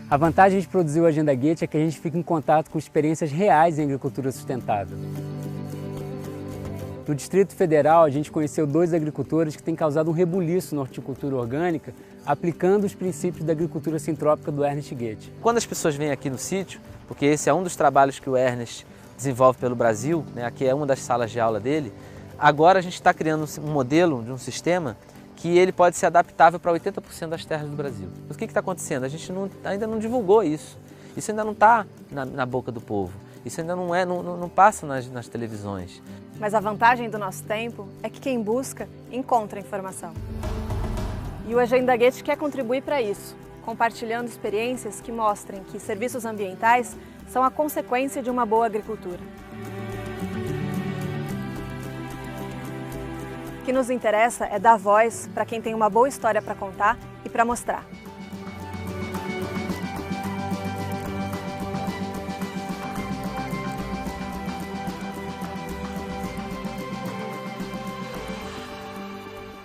A vantagem de produzir o Agenda Goethe é que a gente fica em contato com experiências reais em agricultura sustentável. No Distrito Federal, a gente conheceu 2 agricultores que têm causado um rebuliço na horticultura orgânica, aplicando os princípios da agricultura sintrópica do Ernest Goethe. Quando as pessoas vêm aqui no sítio, porque esse é um dos trabalhos que o Ernest desenvolve pelo Brasil, né, aqui é uma das salas de aula dele, agora a gente está criando um modelo de um sistema que ele pode ser adaptável para 80% das terras do Brasil. Mas o que está acontecendo? A gente ainda não divulgou isso. Isso ainda não está na boca do povo. Isso ainda não passa nas televisões. Mas a vantagem do nosso tempo é que quem busca, encontra informação. E o Agenda Goethe quer contribuir para isso, compartilhando experiências que mostrem que serviços ambientais são a consequência de uma boa agricultura. O que nos interessa é dar voz para quem tem uma boa história para contar e para mostrar.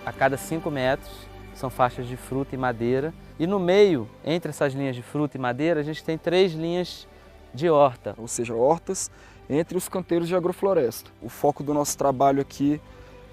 A cada 5 metros são faixas de fruta e madeira. E no meio, entre essas linhas de fruta e madeira, a gente tem 3 linhas de horta. Ou seja, hortas entre os canteiros de agrofloresta. O foco do nosso trabalho aqui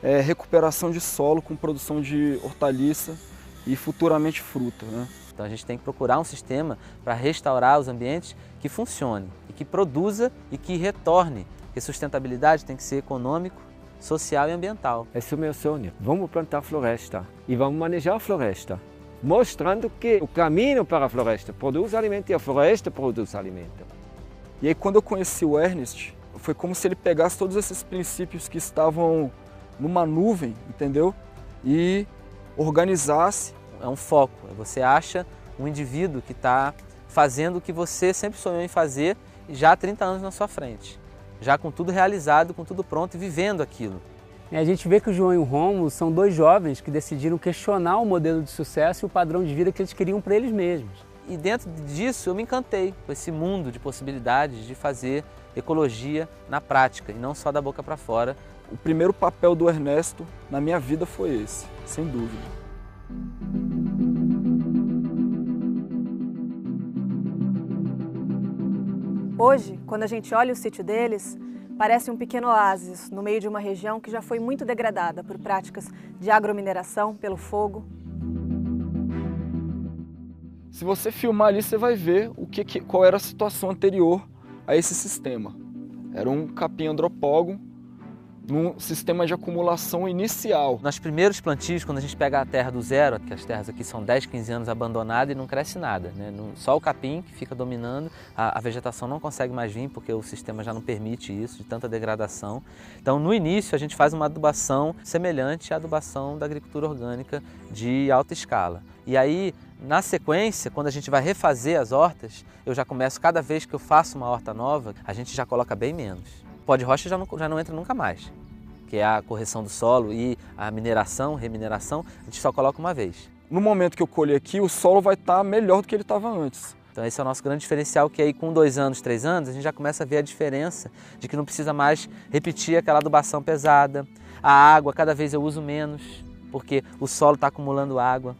é recuperação de solo com produção de hortaliça e futuramente fruta, né? Então a gente tem que procurar um sistema para restaurar os ambientes que funcione e que produza e que retorne. Porque sustentabilidade tem que ser econômico, social e ambiental. Esse é o meu sonho. Vamos plantar floresta e vamos manejar a floresta, mostrando que o caminho para a floresta produz alimento e a floresta produz alimento. E aí quando eu conheci o Ernest, foi como se ele pegasse todos esses princípios que estavam numa nuvem, entendeu? E organizasse. É um foco, você acha um indivíduo que está fazendo o que você sempre sonhou em fazer já há 30 anos na sua frente. Já com tudo realizado, com tudo pronto e vivendo aquilo. A gente vê que o João e o Rômulo são 2 jovens que decidiram questionar o modelo de sucesso e o padrão de vida que eles queriam para eles mesmos. E dentro disso eu me encantei com esse mundo de possibilidades de fazer ecologia na prática e não só da boca para fora. O primeiro papel do Ernesto na minha vida foi esse, sem dúvida. Hoje, quando a gente olha o sítio deles, parece um pequeno oásis no meio de uma região que já foi muito degradada por práticas de agromineração, pelo fogo. Se você filmar ali, você vai ver qual era a situação anterior a esse sistema. Era um capim andropógon num sistema de acumulação inicial. Nos primeiros plantios, quando a gente pega a terra do zero, que as terras aqui são 10, 15 anos abandonadas e não cresce nada, né? Só o capim que fica dominando, a vegetação não consegue mais vir porque o sistema já não permite isso, de tanta degradação. Então no início a gente faz uma adubação semelhante à adubação da agricultura orgânica de alta escala. E aí, na sequência, quando a gente vai refazer as hortas, eu já começo, cada vez que eu faço uma horta nova, a gente já coloca bem menos. Pó de rocha já não entra nunca mais, que é a correção do solo e a mineração, remineração, a gente só coloca uma vez. No momento que eu colher aqui, o solo vai estar melhor do que ele estava antes. Então esse é o nosso grande diferencial, que aí com 2 anos, 3 anos, a gente já começa a ver a diferença de que não precisa mais repetir aquela adubação pesada. A água, cada vez eu uso menos, porque o solo está acumulando água.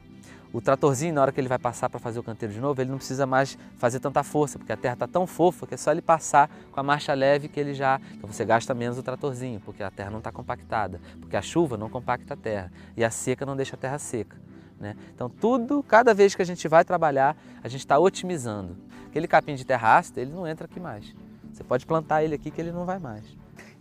O tratorzinho, na hora que ele vai passar para fazer o canteiro de novo, ele não precisa mais fazer tanta força, porque a terra está tão fofa que é só ele passar com a marcha leve que ele já... Então você gasta menos o tratorzinho, porque a terra não está compactada, porque a chuva não compacta a terra e a seca não deixa a terra seca, né? Então tudo, cada vez que a gente vai trabalhar, a gente está otimizando. Aquele capim de terra ácida, ele não entra aqui mais. Você pode plantar ele aqui que ele não vai mais.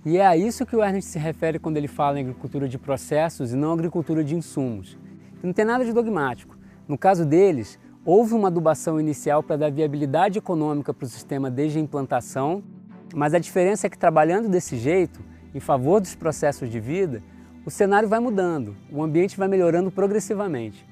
E é a isso que o Ernest se refere quando ele fala em agricultura de processos e não agricultura de insumos. Não tem nada de dogmático. No caso deles, houve uma adubação inicial para dar viabilidade econômica para o sistema desde a implantação, mas a diferença é que trabalhando desse jeito, em favor dos processos de vida, o cenário vai mudando, o ambiente vai melhorando progressivamente.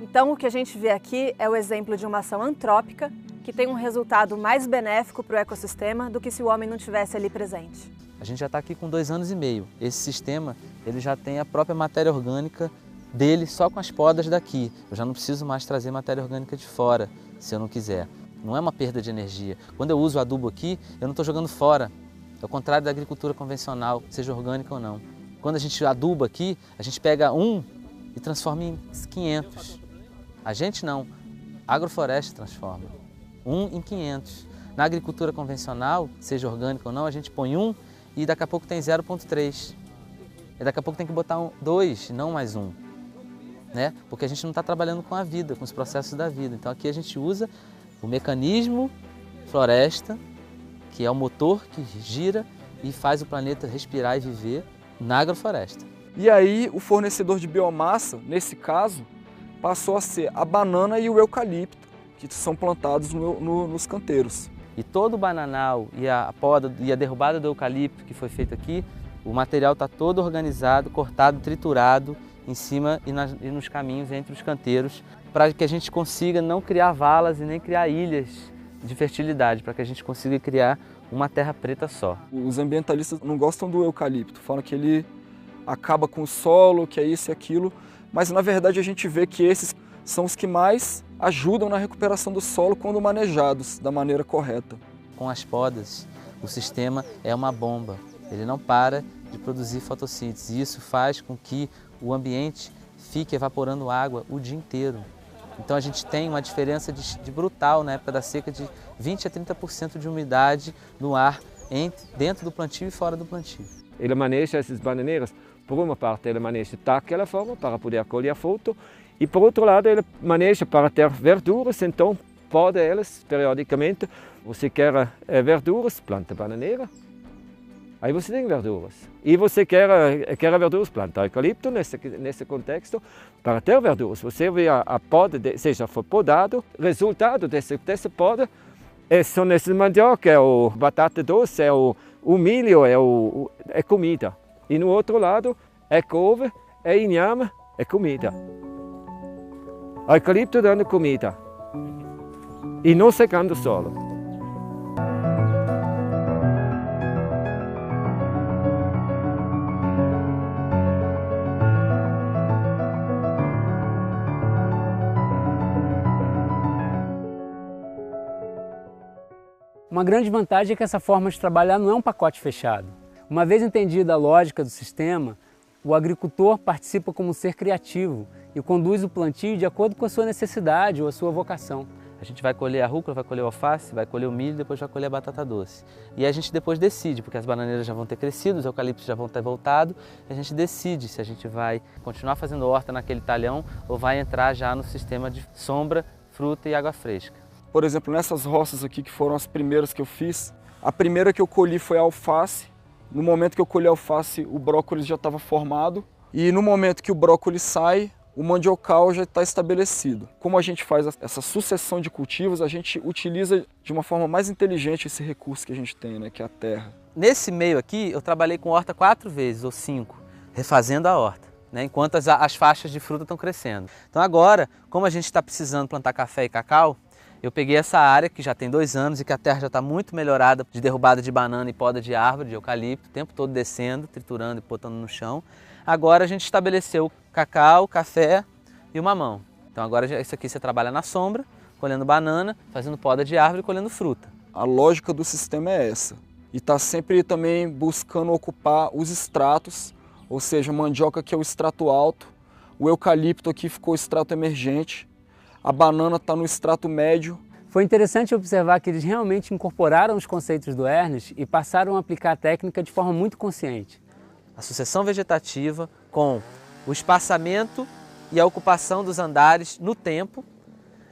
Então o que a gente vê aqui é o exemplo de uma ação antrópica que tem um resultado mais benéfico para o ecossistema do que se o homem não estivesse ali presente. A gente já está aqui com 2 anos e meio. Esse sistema ele já tem a própria matéria orgânica dele só com as podas daqui. Eu já não preciso mais trazer matéria orgânica de fora, se eu não quiser. Não é uma perda de energia. Quando eu uso adubo aqui, eu não estou jogando fora. É o contrário da agricultura convencional, seja orgânica ou não. Quando a gente aduba aqui, a gente pega 1 e transforma em 500. A gente não, a agrofloresta transforma. 1 em 500. Na agricultura convencional, seja orgânica ou não, a gente põe 1 e daqui a pouco tem 0,3. E daqui a pouco tem que botar 2, não mais 1. Né? Porque a gente não está trabalhando com a vida, com os processos da vida. Então aqui a gente usa o mecanismo floresta, que é o motor que gira e faz o planeta respirar e viver na agrofloresta. E aí o fornecedor de biomassa, nesse caso, passou a ser a banana e o eucalipto, que são plantados nos canteiros. E todo o bananal e a poda e a derrubada do eucalipto que foi feito aqui, o material está todo organizado, cortado, triturado em cima e nos caminhos entre os canteiros, para que a gente consiga não criar valas e nem criar ilhas de fertilidade, para que a gente consiga criar uma terra preta só. Os ambientalistas não gostam do eucalipto, falam que ele acaba com o solo, que é isso e aquilo, mas na verdade a gente vê que esses são os que mais ajudam na recuperação do solo quando manejados da maneira correta. Com as podas, o sistema é uma bomba, ele não para de produzir fotossíntese e isso faz com que o ambiente fique evaporando água o dia inteiro. Então a gente tem uma diferença de brutal na época da seca de 20 a 30% de umidade no ar dentro do plantio e fora do plantio. Ele maneja essas bananeiras, por uma parte ele maneja daquela forma para poder colher fruto e por outro lado ele maneja para ter verduras, então poda elas periodicamente. Você quer verduras, planta bananeira, aí você tem verduras. E você quer verduras, planta eucalipto nesse contexto para ter verduras. Você vê a poda, seja foi podado, resultado dessa poda são esses mandioca, é o batata doce, é o milho, é comida. E no outro lado é couve, é inhame, é comida. O eucalipto dando comida e não secando o solo. Uma grande vantagem é que essa forma de trabalhar não é um pacote fechado. Uma vez entendida a lógica do sistema, o agricultor participa como um ser criativo e conduz o plantio de acordo com a sua necessidade ou a sua vocação. A gente vai colher a rúcula, vai colher o alface, vai colher o milho, depois vai colher a batata doce. E a gente depois decide, porque as bananeiras já vão ter crescido, os eucaliptos já vão ter voltado, e a gente decide se a gente vai continuar fazendo horta naquele talhão ou vai entrar já no sistema de sombra, fruta e água fresca. Por exemplo, nessas roças aqui que foram as primeiras que eu fiz, a primeira que eu colhi foi a alface. No momento que eu colhi a alface, o brócolis já estava formado. E no momento que o brócolis sai, o mandiocal já está estabelecido. Como a gente faz essa sucessão de cultivos, a gente utiliza de uma forma mais inteligente esse recurso que a gente tem, né, que é a terra. Nesse meio aqui, eu trabalhei com horta 4 vezes ou 5, refazendo a horta, né, enquanto as faixas de fruta estão crescendo. Então agora, como a gente está precisando plantar café e cacau, eu peguei essa área que já tem 2 anos e que a terra já está muito melhorada de derrubada de banana e poda de árvore, de eucalipto, o tempo todo descendo, triturando e botando no chão. Agora a gente estabeleceu cacau, café e o mamão. Então agora isso aqui você trabalha na sombra, colhendo banana, fazendo poda de árvore e colhendo fruta. A lógica do sistema é essa. E está sempre também buscando ocupar os estratos, ou seja, a mandioca que é o extrato alto, o eucalipto aqui ficou o extrato emergente, a banana está no extrato médio. Foi interessante observar que eles realmente incorporaram os conceitos do Ernest e passaram a aplicar a técnica de forma muito consciente. A sucessão vegetativa com o espaçamento e a ocupação dos andares no tempo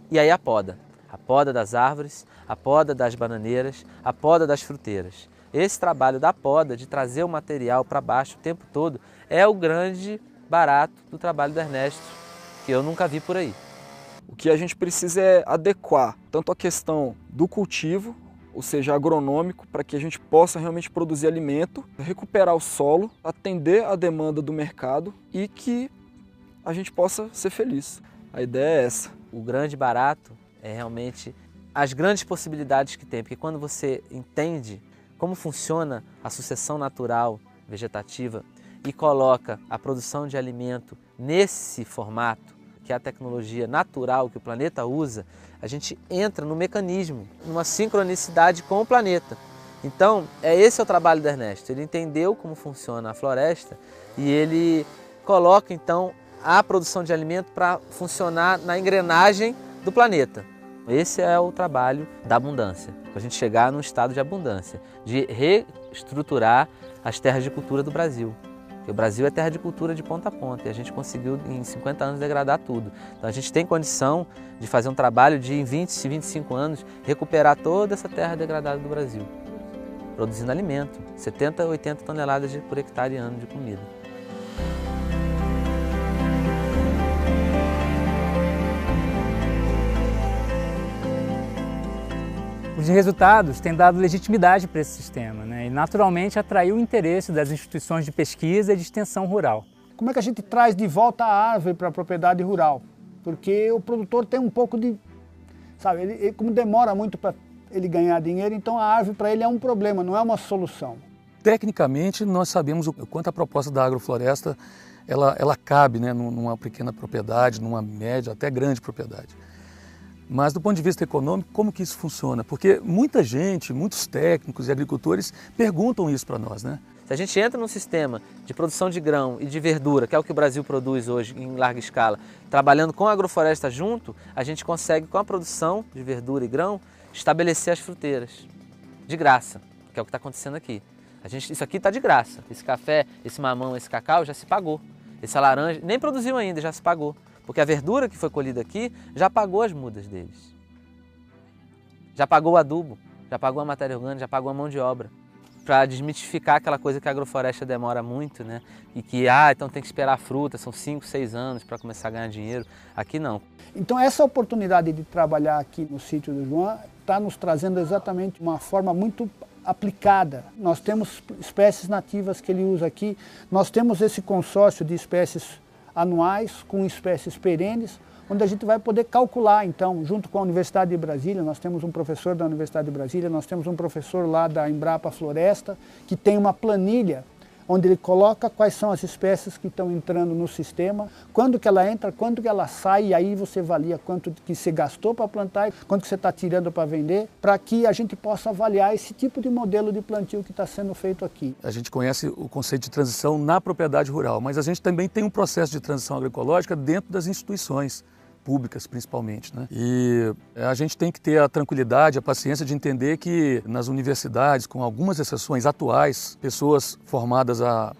e aí a poda. A poda das árvores, a poda das bananeiras, a poda das fruteiras. Esse trabalho da poda, de trazer o material para baixo o tempo todo, é o grande barato do trabalho do Ernesto, que eu nunca vi por aí. O que a gente precisa é adequar tanto a questão do cultivo, ou seja, agronômico, para que a gente possa realmente produzir alimento, recuperar o solo, atender a demanda do mercado e que a gente possa ser feliz. A ideia é essa. O grande barato é realmente as grandes possibilidades que tem, porque quando você entende como funciona a sucessão natural vegetativa e coloca a produção de alimento nesse formato, que é a tecnologia natural que o planeta usa, a gente entra no mecanismo, numa sincronicidade com o planeta. Então, esse é o trabalho do Ernesto. Ele entendeu como funciona a floresta e ele coloca, então, a produção de alimento para funcionar na engrenagem do planeta. Esse é o trabalho da abundância, para a gente chegar num estado de abundância, de reestruturar as terras de cultura do Brasil. Porque o Brasil é terra de cultura de ponta a ponta e a gente conseguiu em 50 anos degradar tudo. Então a gente tem condição de fazer um trabalho de em 20, 25 anos recuperar toda essa terra degradada do Brasil, produzindo alimento, 70 a 80 toneladas por hectare ano de comida. Os resultados têm dado legitimidade para esse sistema, né? E naturalmente atraiu o interesse das instituições de pesquisa e de extensão rural. Como é que a gente traz de volta a árvore para a propriedade rural? Porque o produtor tem um pouco de... Sabe, ele como demora muito para ele ganhar dinheiro, então a árvore para ele é um problema, não é uma solução. Tecnicamente, nós sabemos o quanto a proposta da agrofloresta ela cabe, né, numa pequena propriedade, numa média, até grande propriedade. Mas do ponto de vista econômico, como que isso funciona? Porque muita gente, muitos técnicos e agricultores perguntam isso para nós, né? Se a gente entra num sistema de produção de grão e de verdura, que é o que o Brasil produz hoje em larga escala, trabalhando com a agrofloresta junto, a gente consegue, com a produção de verdura e grão, estabelecer as fruteiras de graça, que é o que está acontecendo aqui. Isso aqui está de graça. Esse café, esse mamão, esse cacau já se pagou. Essa laranja nem produziu ainda, já se pagou. Porque a verdura que foi colhida aqui já pagou as mudas deles. Já pagou o adubo, já pagou a matéria orgânica, já pagou a mão de obra. Para desmitificar aquela coisa que a agrofloresta demora muito, né? E que, então tem que esperar a fruta, são 5, 6 anos para começar a ganhar dinheiro. Aqui não. Então essa oportunidade de trabalhar aqui no sítio do João está nos trazendo exatamente uma forma muito aplicada. Nós temos espécies nativas que ele usa aqui, nós temos esse consórcio de espécies anuais com espécies perenes, onde a gente vai poder calcular, então, junto com a Universidade de Brasília, nós temos um professor da Universidade de Brasília, nós temos um professor lá da Embrapa Floresta, que tem uma planilha onde ele coloca quais são as espécies que estão entrando no sistema, quando que ela entra, quando que ela sai, e aí você avalia quanto que você gastou para plantar, quanto que você está tirando para vender, para que a gente possa avaliar esse tipo de modelo de plantio que está sendo feito aqui. A gente conhece o conceito de transição na propriedade rural, mas a gente também tem um processo de transição agroecológica dentro das instituições públicas, principalmente, né? E a gente tem que ter a tranquilidade, a paciência de entender que nas universidades, com algumas exceções atuais, pessoas formadas há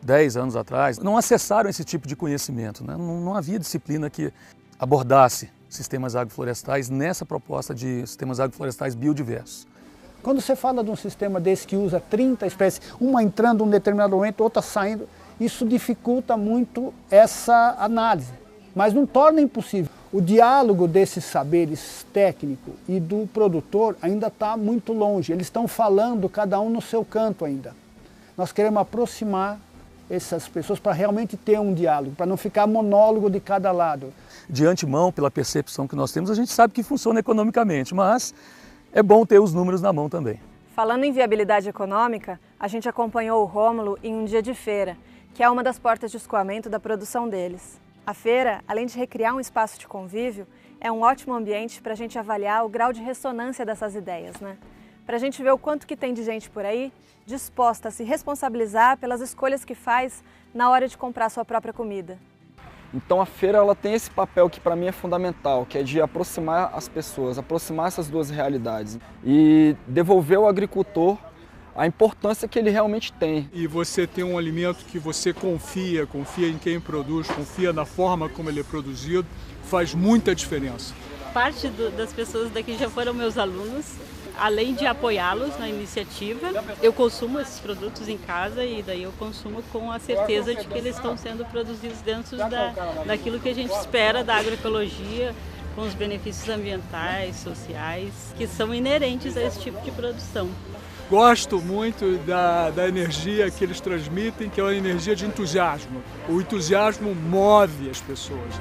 10 anos atrás, não acessaram esse tipo de conhecimento, né? Não havia disciplina que abordasse sistemas agroflorestais nessa proposta de sistemas agroflorestais biodiversos. Quando você fala de um sistema desse que usa 30 espécies, uma entrando em um determinado momento, outra saindo, isso dificulta muito essa análise, mas não torna impossível. O diálogo desses saberes técnico e do produtor ainda está muito longe, eles estão falando cada um no seu canto ainda. Nós queremos aproximar essas pessoas para realmente ter um diálogo, para não ficar monólogo de cada lado. De antemão, pela percepção que nós temos, a gente sabe que funciona economicamente, mas é bom ter os números na mão também. Falando em viabilidade econômica, a gente acompanhou o Rômulo em um dia de feira, que é uma das portas de escoamento da produção deles. A feira, além de recriar um espaço de convívio, é um ótimo ambiente para a gente avaliar o grau de ressonância dessas ideias, né? Para a gente ver o quanto que tem de gente por aí disposta a se responsabilizar pelas escolhas que faz na hora de comprar sua própria comida. Então a feira ela tem esse papel que para mim é fundamental, que é de aproximar as pessoas, aproximar essas duas realidades e devolver ao agricultor a importância que ele realmente tem. E você tem um alimento que você confia em quem produz, confia na forma como ele é produzido, faz muita diferença. Parte das pessoas daqui já foram meus alunos, além de apoiá-los na iniciativa, eu consumo esses produtos em casa e daí eu consumo com a certeza de que eles estão sendo produzidos dentro daquilo que a gente espera da agroecologia, com os benefícios ambientais, sociais, que são inerentes a esse tipo de produção. Gosto muito da energia que eles transmitem, que é uma energia de entusiasmo. O entusiasmo move as pessoas.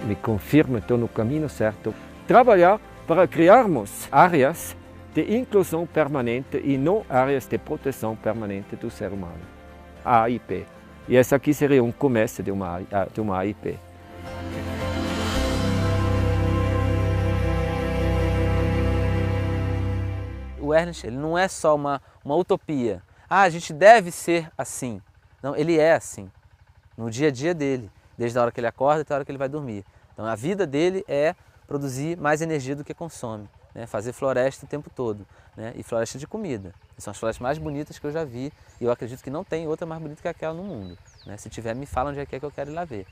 Me confirma que estou no caminho certo. Trabalhar para criarmos áreas de inclusão permanente e não áreas de proteção permanente do ser humano. A AIP. E essa aqui seria um começo de uma AIP. O Ernest, ele não é só uma utopia. A gente deve ser assim. Não, ele é assim. no dia a dia dele, desde a hora que ele acorda até a hora que ele vai dormir. Então a vida dele é produzir mais energia do que consome, né? Fazer floresta o tempo todo, né? E floresta de comida. São as florestas mais bonitas que eu já vi e eu acredito que não tem outra mais bonita que aquela no mundo, né? Se tiver, me fala onde é que eu quero ir lá ver.